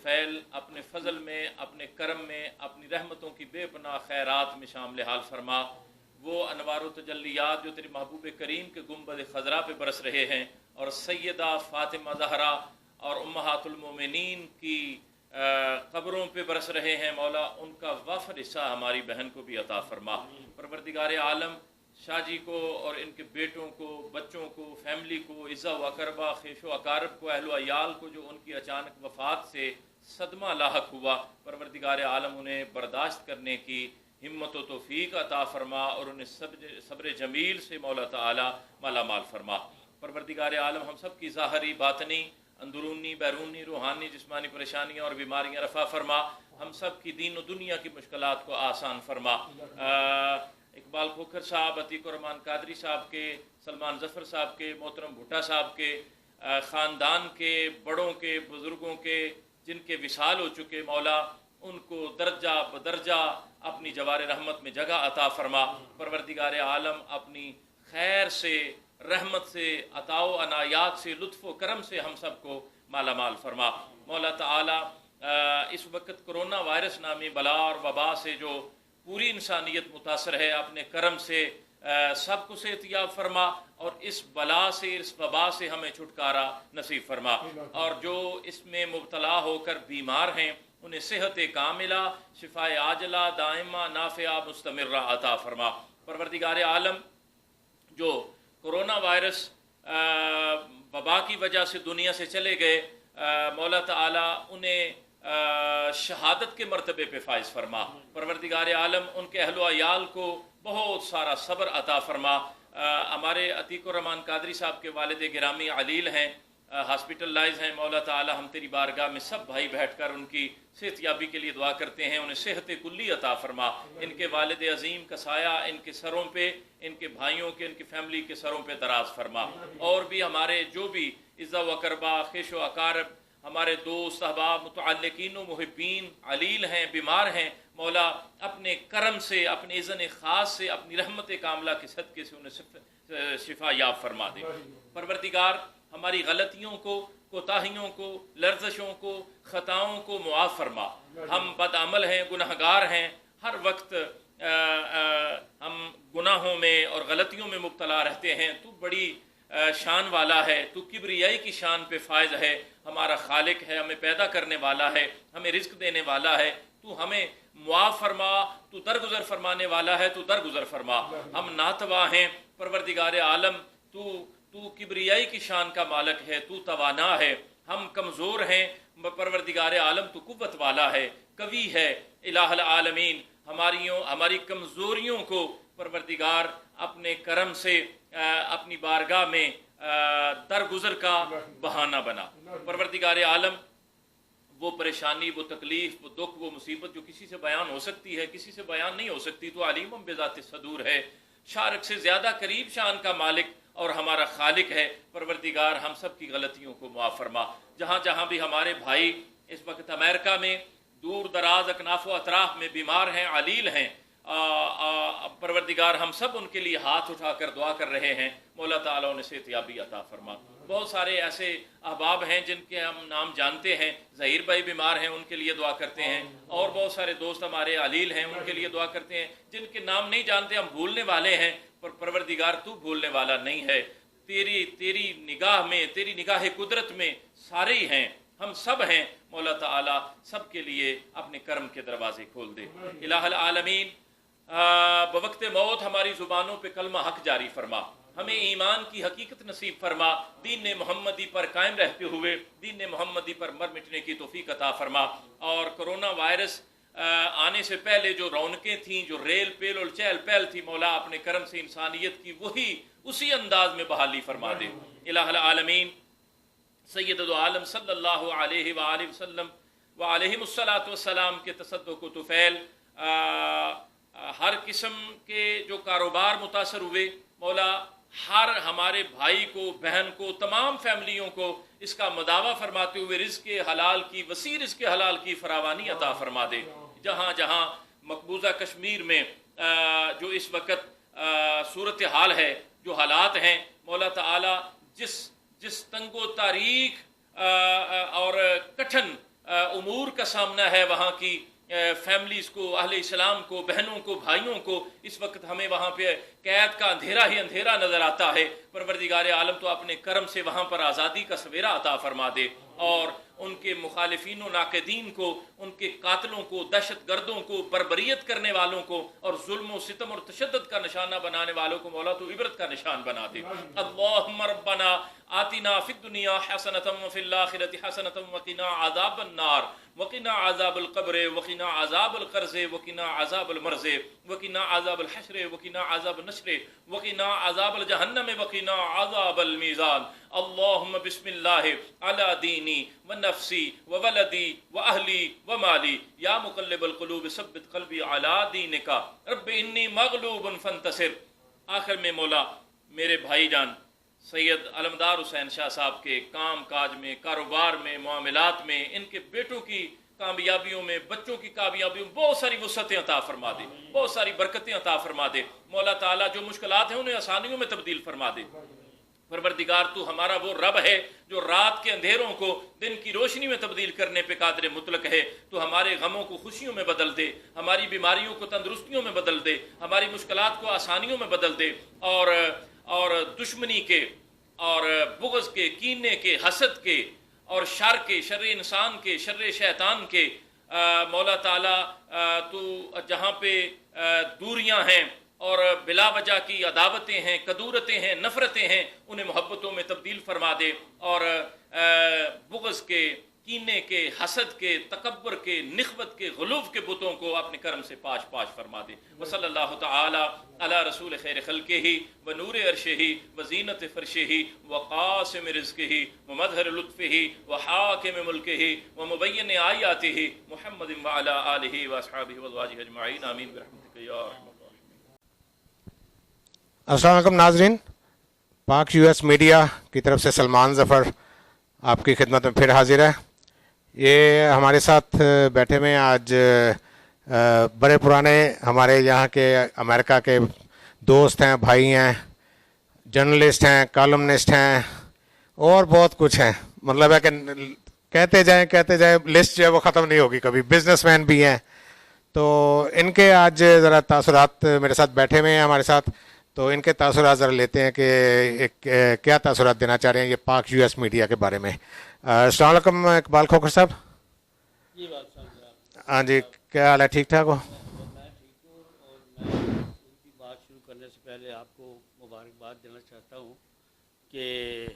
طفیل اپنے فضل میں، اپنے کرم میں، اپنی رحمتوں کی بے پناہ خیرات میں شامل حال فرما۔ وہ انوار و تجلیات جو تیری محبوب کریم کے گنبد خضرا پہ برس رہے ہیں اور سیدہ فاطمہ زہرا اور امہات المومنین کی قبروں پہ برس رہے ہیں، مولا ان کا وافر حصہ ہماری بہن کو بھی عطا فرما۔ پروردگار عالم، شاہ جی کو اور ان کے بیٹوں کو، بچوں کو، فیملی کو، عزا و اقربا، خیش و اقارب کو، اہل و عیال کو جو ان کی اچانک وفات سے صدمہ لاحق ہوا، پروردگار عالم انہیں برداشت کرنے کی ہمت و توفیق عطا فرما اور انہیں صبر جمیل سے مولا تعالی مالا مال فرما۔ پروردگار عالم ہم سب کی ظاہری، باطنی، اندرونی، بیرونی، روحانی، جسمانی پریشانیاں اور بیماریاں رفع فرما۔ ہم سب کی دین و دنیا کی مشکلات کو آسان فرما۔ اقبال کھوکھر صاحب، عتیق الرحمان قادری صاحب کے، سلمان ظفر صاحب کے، محترم بھٹا صاحب کے، خاندان کے بڑوں کے، بزرگوں کے جن کے وصال ہو چکے، مولا ان کو درجہ بدرجہ اپنی جوار رحمت میں جگہ عطا فرما۔ پروردگار عالم اپنی خیر سے، رحمت سے، عطا و عنایات سے، لطف و کرم سے ہم سب کو مالا مال فرما۔ مولا تعالی اس وقت کرونا وائرس نامی بلا اور وبا سے جو پوری انسانیت متاثر ہے، اپنے کرم سے سب کو صحتیاب فرما اور اس بلا سے، اس وبا سے ہمیں چھٹکارا نصیب فرما، اور جو اس میں مبتلا ہو کر بیمار ہیں انہیں صحت کاملہ، شفاء عاجلہ، دائمہ، نافعہ، مستمرہ عطا فرما۔ پروردگار عالم جو کرونا وائرس وبا کی وجہ سے دنیا سے چلے گئے، مولا تعالی انہیں شہادت کے مرتبے پہ فائز فرما۔ پروردگار عالم ان کے اہل و عیال کو بہت سارا صبر عطا فرما۔ ہمارے عتیق الرحمان قادری صاحب کے والد گرامی علیل ہیں، ہاسپٹلائز ہیں، مولا تعالی ہم تیری بارگاہ میں سب بھائی بیٹھ کر ان کی صحت یابی کے لیے دعا کرتے ہیں، انہیں صحت کلی عطا فرما۔ ان کے والد عظیم کا سایہ ان کے سروں پہ، ان کے بھائیوں کے، ان کی فیملی کے سروں پہ دراز فرما۔ اور بھی ہمارے جو بھی عزا و اقربا، خیش و اقارب، ہمارے دوست احباب، متعلقین و محبین علیل ہیں، بیمار ہیں، مولا اپنے کرم سے، اپنے اذن خاص سے، اپنی رحمت کاملہ کے صدقے سے انہیں شفا یاب فرما دے۔ پروردگار ہماری غلطیوں کو، کوتاہیوں کو، لرزشوں کو، خطاؤں کو معاف فرما۔ ہم بد عمل ہیں، گناہگار ہیں، ہر وقت ہم گناہوں میں اور غلطیوں میں مبتلا رہتے ہیں۔ تو بڑی شان والا ہے، تو کبریائی کی شان پہ فائز ہے، ہمارا خالق ہے، ہمیں پیدا کرنے والا ہے، ہمیں رزق دینے والا ہے، تو ہمیں معاف فرما، تو درگزر فرمانے والا ہے، تو درگزر فرما۔ ہم ناتوا ہیں، پروردگار عالم تو کبریائی کی شان کا مالک ہے، تو توانا ہے، ہم کمزور ہیں، پروردگار عالم تو قوت والا ہے، قوی ہے۔ الہ العالمین ہماری کمزوریوں کو پروردگار اپنے کرم سے اپنی بارگاہ میں درگزر کا بہانہ بنا۔ پروردگار عالم وہ پریشانی، وہ تکلیف، وہ دکھ، وہ مصیبت جو کسی سے بیان ہو سکتی ہے، کسی سے بیان نہیں ہو سکتی، تو علیم بذات صدور ہے، شارک سے زیادہ قریب شان کا مالک اور ہمارا خالق ہے۔ پروردگار ہم سب کی غلطیوں کو معاف فرما۔ جہاں جہاں بھی ہمارے بھائی اس وقت امریکہ میں، دور دراز اکناف و اطراف میں بیمار ہیں، علیل ہیں، پروردگار ہم سب ان کے لیے ہاتھ اٹھا کر دعا کر رہے ہیں، مولا تعالیٰ انہیں صحت یابی عطا فرما۔ بہت سارے ایسے احباب ہیں جن کے ہم نام جانتے ہیں، ظہیر بھائی بیمار ہیں، ان کے لیے دعا کرتے ہیں، اور بہت سارے دوست ہمارے علیل ہیں، ان کے لیے دعا کرتے ہیں، جن کے نام نہیں جانتے، ہم بھولنے والے ہیں، پر پروردگار تو بھولنے والا نہیں ہے۔ تیری نگاہ میں، تیری نگاہ قدرت میں سارے ہی ہیں، ہم سب ہیں، مولا تعالیٰ سب کے لیے اپنے کرم کے دروازے کھول دے۔ الہ العالمین بوقت موت ہماری زبانوں پہ کلمہ حق جاری فرما، ہمیں ایمان کی حقیقت نصیب فرما، دین محمدی پر قائم رہتے ہوئے دین محمدی پر مر مٹنے کی توفیق عطا فرما۔ اور کرونا وائرس آنے سے پہلے جو رونقیں تھیں، جو ریل پیل اور چہل پہل تھی، مولا اپنے کرم سے انسانیت کی اسی انداز میں بحالی فرما دے۔ الہ العالمین سید دو عالم صلی اللہ علیہ وآلہ وسلم وعلیہم الصلاۃ والسلام کے تصدق و طفیل، ہر قسم کے جو کاروبار متاثر ہوئے، مولا ہر ہمارے بھائی کو، بہن کو، تمام فیملیوں کو اس کا مداوع فرماتے ہوئے رزق حلال کی، وسیع رزق حلال کی فراوانی عطا فرما دے۔ جہاں جہاں مقبوضہ کشمیر میں جو اس وقت صورتحال ہے، جو حالات ہیں، مولا تعالی جس تنگ و تاریک اور کٹھن امور کا سامنا ہے وہاں کی فیملیز کو، اہل اسلام کو، بہنوں کو، بھائیوں کو، اس وقت ہمیں وہاں پہ قید کا اندھیرا ہی اندھیرا نظر آتا ہے۔ پروردگار عالم تو اپنے کرم سے وہاں پر آزادی کا سویرا عطا فرما دے، اور ان کے مخالفین و ناقدین کو، ان کے قاتلوں کو، دہشت گردوں کو، بربریت کرنے والوں کو اور ظلم و ستم اور تشدد کا نشانہ بنانے والوں کو مولا تو عبرت کا نشان بنا دے۔ اللہم ربنا آتنا فی الدنیا حسنۃ وفی الآخرۃ حسنۃ وقنا عذاب النار وقنا عذاب القبر وقنا عذاب القرض وقنا عذاب المرض وقنا عذاب الحشر وقنا عذاب النشر وقنا عذاب الجہنم وقنا عذاب المیزان۔ اللہم بسم اللہ علی دینی ونفسی وولدی واہلی ومالی یا مقلب القلوب ثبت قلبی علی دینک رب انی مغلوب فانتصر۔ آخر میں مولا میرے بھائی جان سید علمدار حسین شاہ صاحب کے کام کاج میں، کاروبار میں، معاملات میں، ان کے بیٹوں کی کامیابیوں میں، بچوں کی کامیابیوں میں بہت ساری وسعتیں عطا فرما دے، بہت ساری برکتیں عطا فرما دے مولا تعالیٰ۔ جو مشکلات ہیں انہیں آسانیوں میں تبدیل فرما دے۔ پروردگار تو ہمارا وہ رب ہے جو رات کے اندھیروں کو دن کی روشنی میں تبدیل کرنے پہ قادر مطلق ہے۔ تو ہمارے غموں کو خوشیوں میں بدل دے، ہماری بیماریوں کو تندرستیوں میں بدل دے، ہماری مشکلات کو آسانیوں میں بدل دے، اور دشمنی کے اور بغض کے، کینے کے، حسد کے اور شر کے، شر انسان کے، شر شیطان کے مولا تعالیٰ تو جہاں پہ دوریاں ہیں اور بلا وجہ کی عداوتیں ہیں، کدورتیں ہیں، نفرتیں ہیں، انہیں محبتوں میں تبدیل فرما دے، اور بغض کے، کینے کے، حسد کے، تکبر کے، نخوت کے، غلوف کے بتوں کو اپنے کرم سے پاش پاش فرما دے۔ وصلی اللہ تعالی علی رسول خیر خلقہ ونور عرشہ وزینت فرشہ وقاسم رزقہ ومظہر لطفہ وحاکم ملکہ ومبین آیاتہ محمد وعلی آلہ واصحابہ وازواجہ اجمعین آمین برحمتک یا ارحم الراحمین۔ السلام علیکم ناظرین، پاک یو ایس میڈیا کی طرف سے سلمان ظفر آپ کی خدمت میں پھر حاضر ہے۔ یہ ہمارے ساتھ بیٹھے ہوئے آج بڑے پرانے ہمارے یہاں کے امریکہ کے دوست ہیں، بھائی ہیں، جرنلسٹ ہیں، کالمنسٹ ہیں اور بہت کچھ ہیں۔ مطلب ہے کہ کہتے جائیں لسٹ جو ہے وہ ختم نہیں ہوگی کبھی۔ بزنس مین بھی ہیں، تو ان کے آج ذرا تاثرات میرے ساتھ بیٹھے ہوئے ہیں ہمارے ساتھ، تو ان کے تاثرات ذرا لیتے ہیں کہ کیا تاثرات دینا چاہ رہے ہیں یہ پاک یو ایس میڈیا کے بارے میں۔ السلام علیکم اقبال کھوکھر صاحب۔ جی بات صاحب، ہاں جی، کیا حال ہے؟ ٹھیک ٹھاک ہو؟ میں ٹھیک ہوں، اور میں ان کی بات شروع کرنے سے پہلے آپ کو مبارکباد دینا چاہتا ہوں کہ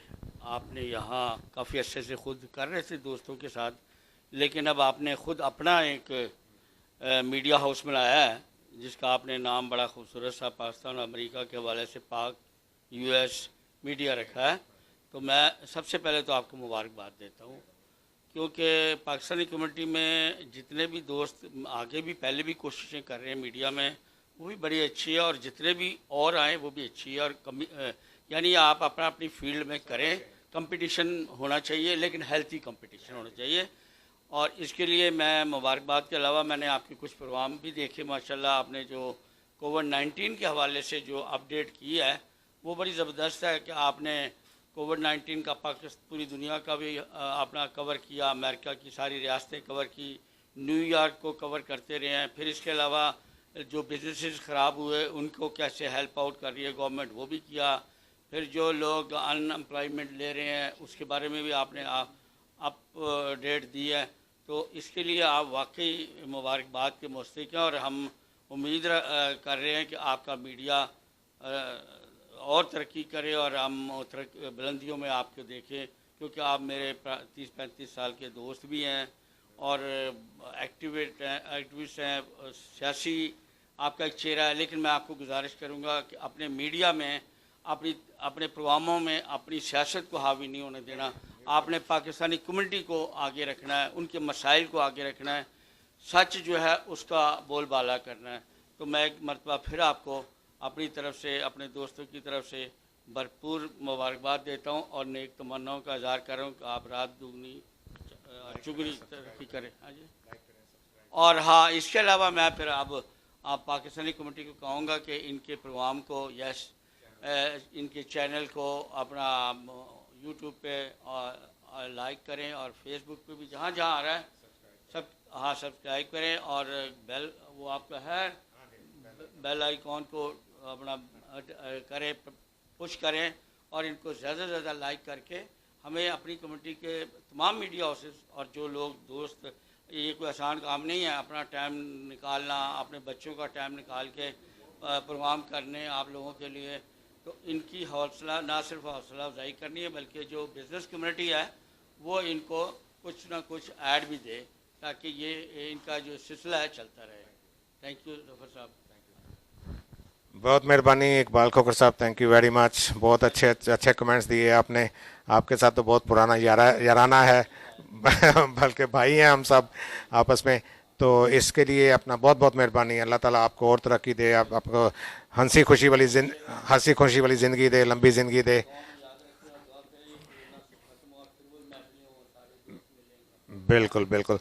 آپ نے یہاں کافی عرصے سے خود کر رہے تھے دوستوں کے ساتھ، لیکن اب آپ نے خود اپنا ایک میڈیا ہاؤس بنایا ہے جس کا آپ نے نام بڑا خوبصورت سا پاکستان اور امریکہ کے حوالے سے پاک یو ایس میڈیا رکھا ہے۔ تو میں سب سے پہلے تو آپ کو مبارکباد دیتا ہوں، کیونکہ پاکستانی کمیونٹی میں جتنے بھی دوست آگے بھی پہلے بھی کوششیں کر رہے ہیں میڈیا میں، وہ بھی بڑی اچھی ہے، اور جتنے بھی اور آئیں وہ بھی اچھی ہے، اور یعنی آپ اپنا اپنی فیلڈ میں کریں، کمپٹیشن ہونا چاہیے لیکن ہیلتھی کمپٹیشن ہونا چاہیے۔ اور اس کے لیے میں مبارکباد کے علاوہ میں نے آپ کے کچھ پروگرام بھی دیکھے، ماشاءاللہ آپ نے جو کووڈ-19 کے حوالے سے جو اپڈیٹ کی ہے وہ بڑی زبردست ہے کہ آپ نے کووڈ-19 کا پوری دنیا کا بھی اپنا کور کیا، امریکہ کی ساری ریاستیں کور کی، نیو یارک کو کور کرتے رہے ہیں، پھر اس کے علاوہ جو بزنسز خراب ہوئے ان کو کیسے ہیلپ آؤٹ کر رہی ہے گورنمنٹ وہ بھی کیا، پھر جو لوگ ان امپلائمنٹ لے رہے ہیں اس کے بارے میں بھی آپ نے اپ ڈیٹ دی ہے۔ تو اس کے لیے آپ واقعی مبارکباد کے مستحق ہیں، اور ہم امید کر رہے ہیں کہ آپ کا میڈیا اور ترقی کرے اور ہم بلندیوں میں آپ کو دیکھیں، کیونکہ آپ میرے 30-35 سال کے دوست بھی ہیں اور ایکٹیوسٹ ہیں، سیاسی آپ کا ایک چہرہ ہے۔ لیکن میں آپ کو گزارش کروں گا کہ اپنے میڈیا میں اپنے پروگراموں میں اپنی سیاست کو حاوی نہیں ہونے دینا، آپ نے پاکستانی کمیونٹی کو آگے رکھنا ہے، ان کے مسائل کو آگے رکھنا ہے، سچ جو ہے اس کا بول بالا کرنا ہے۔ تو میں ایک مرتبہ پھر آپ کو اپنی طرف سے، اپنے دوستوں کی طرف سے بھرپور مبارکباد دیتا ہوں اور نیک تمناؤں کا اظہار کر رہا ہوں کہ آپ رات دگنی چگنی ترقی کریں۔ ہاں جی، اور ہاں اس کے علاوہ میں پھر اب آپ پاکستانی کمیونٹی کو کہوں گا کہ ان کے پروگرام کو ان کے چینل کو اپنا یوٹیوب پہ لائک کریں، اور فیس بک پہ بھی جہاں جہاں آ رہا ہے ہاں سبسکرائب کریں اور بیل وہ آپ کا ہے بیل آئیکن کو اپنا کریں پش کریں اور ان کو زیادہ سے زیادہ لائک کر کے ہمیں اپنی کمیونٹی کے تمام میڈیا ہاؤسز اور جو لوگ دوست یہ کوئی آسان کام نہیں ہے اپنا ٹائم نکالنا اپنے بچوں کا ٹائم نکال کے پروگرام کرنے آپ لوگوں کے لیے تو ان کی حوصلہ نہ صرف حوصلہ افزائی کرنی ہے بلکہ جو بزنس کمیونٹی ہے وہ ان کو کچھ نہ کچھ ایڈ بھی دے تاکہ یہ ان کا جو سلسلہ ہے چلتا رہے. تھینک یو ظفر صاحب. بہت مہربانی اقبال کھوکھر صاحب, تھینک یو ویری مچ. بہت اچھے کمنٹس دیے آپ نے. آپ کے ساتھ تو بہت پرانا یارانہ ہے بلکہ بھائی ہیں ہم سب آپس میں, تو اس کے لیے اپنا بہت بہت مہربانی. اللہ تعالیٰ آپ کو اور ترقی دے, آپ کو ہنسی خوشی والی زندگی دے, لمبی زندگی دے. بالکل بالکل,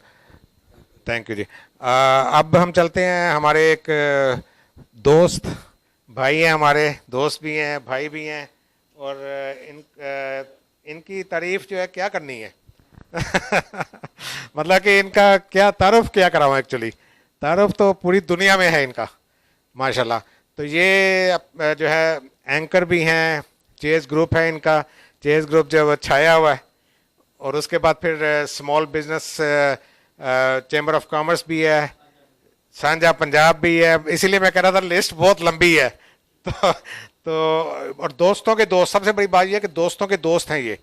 تھینک یو جی. اب ہم چلتے ہیں ہمارے ایک دوست بھائی ہیں, ہمارے دوست بھی ہیں, بھائی بھی ہیں, اور ان کی تعریف جو ہے کیا کرنی ہے مطلب کہ ان کا کیا تعارف کیا کراؤں. ایکچولی تعارف تو پوری دنیا میں ہے ان کا ماشاءاللہ. تو یہ جو ہے اینکر بھی ہیں, چیز گروپ ہے ان کا. چیز گروپ جو ہے چھایا ہوا ہے, اور اس کے بعد پھر small business chamber of commerce بھی ہے, سانجا پنجاب بھی ہے. اسی لیے میں کہہ رہا تھا لسٹ بہت لمبی ہے. تو اور دوستوں کے دوست, سب سے بڑی بات یہ ہے کہ دوستوں کے دوست ہیں یہ.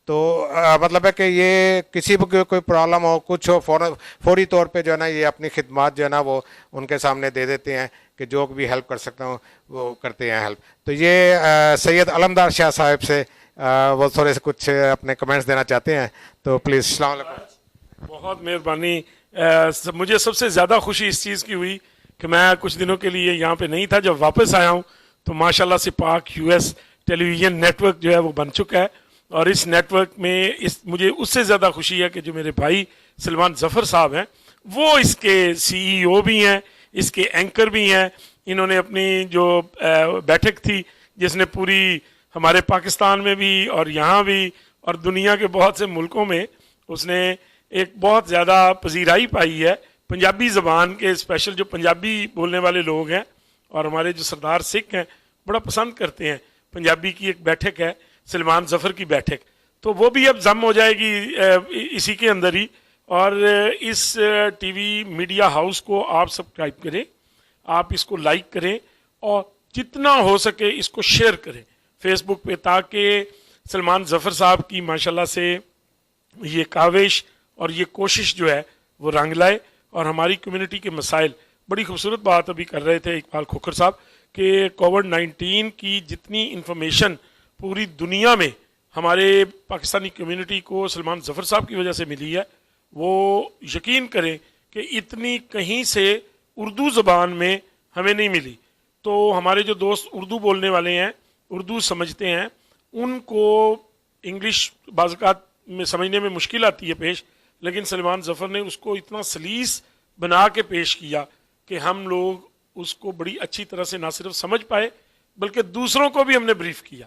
تو مطلب ہے کہ یہ کسی بھی کوئی پرابلم ہو کچھ ہو فوری طور پہ جو ہے نا یہ اپنی خدمات جو ہے نا وہ ان کے سامنے دے دیتے ہیں کہ جو بھی ہیلپ کر سکتا ہوں وہ کرتے ہیں ہیلپ. تو یہ سید علمدار شاہ صاحب سے وہ تھوڑے سے کچھ اپنے کمنٹس دینا چاہتے ہیں, تو پلیز. السلام علیکم. بہت مہربانی. مجھے سب سے زیادہ خوشی اس چیز کی ہوئی کہ میں کچھ دنوں کے لیے یہاں پہ نہیں تھا, جب واپس آیا ہوں تو ماشاءاللہ سے پاک یو ایس ٹیلی ویژن نیٹ ورک جو ہے وہ بن چکا ہے. اور اس نیٹ ورک میں مجھے اس سے زیادہ خوشی ہے کہ جو میرے بھائی سلمان ظفر صاحب ہیں وہ اس کے سی ای او بھی ہیں, اس کے اینکر بھی ہیں. انہوں نے اپنی جو بیٹھک تھی جس نے پوری ہمارے پاکستان میں بھی اور یہاں بھی اور دنیا کے بہت سے ملکوں میں اس نے ایک بہت زیادہ پذیرائی پائی ہے. پنجابی زبان کے اسپیشل جو پنجابی بولنے والے لوگ ہیں اور ہمارے جو سردار سکھ ہیں بڑا پسند کرتے ہیں. پنجابی کی ایک بیٹھک ہے سلمان ظفر کی بیٹھک, تو وہ بھی اب ضم ہو جائے گی اسی کے اندر ہی. اور اس ٹی وی میڈیا ہاؤس کو آپ سبسکرائب کریں, آپ اس کو لائک کریں اور جتنا ہو سکے اس کو شیئر کریں فیس بک پہ, تاکہ سلمان ظفر صاحب کی ماشاءاللہ سے یہ کاوش اور یہ کوشش جو ہے وہ رنگ لائے اور ہماری کمیونٹی کے مسائل. بڑی خوبصورت بات ابھی کر رہے تھے اقبال کھوکھر صاحب کہ کووڈ-19 کی جتنی انفارمیشن پوری دنیا میں ہمارے پاکستانی کمیونٹی کو سلمان ظفر صاحب کی وجہ سے ملی ہے, وہ یقین کریں کہ اتنی کہیں سے اردو زبان میں ہمیں نہیں ملی. تو ہمارے جو دوست اردو بولنے والے ہیں, اردو سمجھتے ہیں, ان کو انگلش بعض اوقات میں سمجھنے میں مشکل آتی ہے پیش, لیکن سلمان ظفر نے اس کو اتنا سلیس بنا کے پیش کیا کہ ہم لوگ اس کو بڑی اچھی طرح سے نہ صرف سمجھ پائے بلکہ دوسروں کو بھی ہم نے بریف کیا.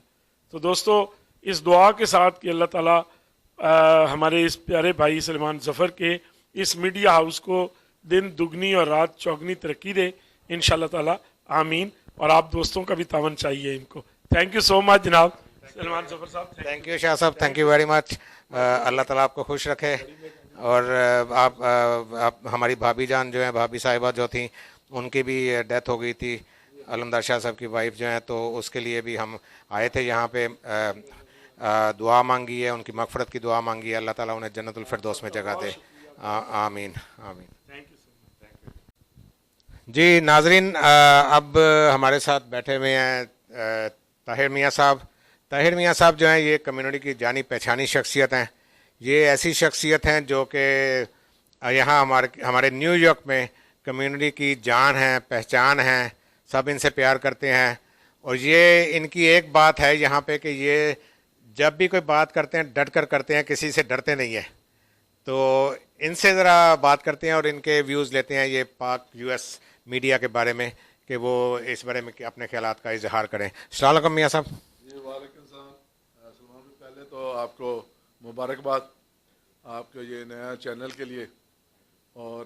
تو دوستو اس دعا کے ساتھ کہ اللہ تعالیٰ ہمارے اس پیارے بھائی سلمان ظفر کے اس میڈیا ہاؤس کو دن دگنی اور رات چوگنی ترقی دے انشاءاللہ تعالیٰ, آمین. اور آپ دوستوں کا بھی تعاون چاہیے ان کو. تھینک یو سو مچ جناب سلمان ظفر صاحب. تھینک یو شاہ صاحب, تھینک یو ویری مچ. اللہ تعالیٰ آپ کو خوش رکھے. اور آپ ہماری بھابھی جان جو ہیں, بھابھی صاحبہ جو تھیں, ان کی بھی ڈیتھ ہو گئی تھی, علمدار شاہ صاحب کی وائف جو ہیں, تو اس کے لیے بھی ہم آئے تھے یہاں پہ, دعا مانگی ہے, ان کی مغفرت کی دعا مانگی ہے. اللہ تعالیٰ انہیں جنت الفردوس میں جگہ دے, آمین آمین. جی ناظرین, اب ہمارے ساتھ بیٹھے ہوئے ہیں طاہر میاں صاحب. طاہر میاں صاحب جو ہیں یہ کمیونٹی کی جانی پہچانی شخصیت ہیں. یہ ایسی شخصیت ہیں جو کہ یہاں ہمارے نیو یارک میں کمیونٹی کی جان ہیں, پہچان ہیں, سب ان سے پیار کرتے ہیں. اور یہ ان کی ایک بات ہے یہاں پہ کہ یہ جب بھی کوئی بات کرتے ہیں ڈٹ کر کرتے ہیں, کسی سے ڈرتے نہیں ہیں. تو ان سے ذرا بات کرتے ہیں اور ان کے ویوز لیتے ہیں یہ پاک یو ایس میڈیا کے بارے میں, کہ وہ اس بارے میں اپنے خیالات کا اظہار کریں. السلام علیکم میاں صاحب. جی وعلیکم السلام. سلمان بھی پہلے تو آپ کو مبارکباد آپ کے یہ نیا چینل کے لیے, اور